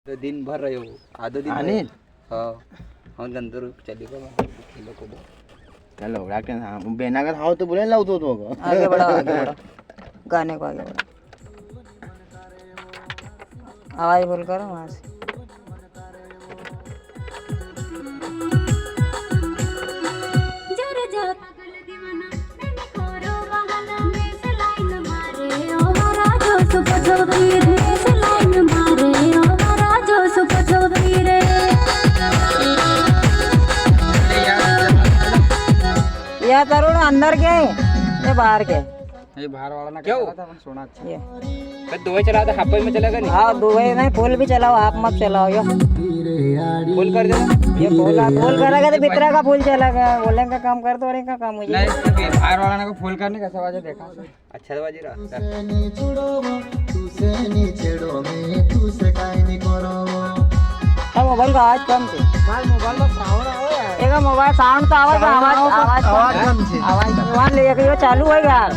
तो दिन भर रहे हो आधो दिन आने हाँ हम गंदर चलेगा खेलो कूदो चलो राकेश हाँ बेना का खाओ तो बोले लाओ तो आगे बढ़ा गाने को आगे बढ़ा आवाज बोल करो वहाँ से या तरुण अंदर के ये बाहर के ये बाहर वाला ना क्यों था सोना ये मैं दो चला था हाफ में चलेगा नहीं हाँ दुबई में फुल भी चलाओ आप मत चलाओ यो फुल कर देना ये फुल करेगा तो भीतर का फुल चलेगा बोले का काम कर दो और इनका काम मुझे नहीं बाहर वाला ना को फुल करने का सवाल देखा अच्छा बाजी रहा मोबाइल का आवाज कम थी मोबाइल में साउंड आवे मोबाइल साउंड तो आवाज आवाज आवाज आवाज ले यो चालू है यार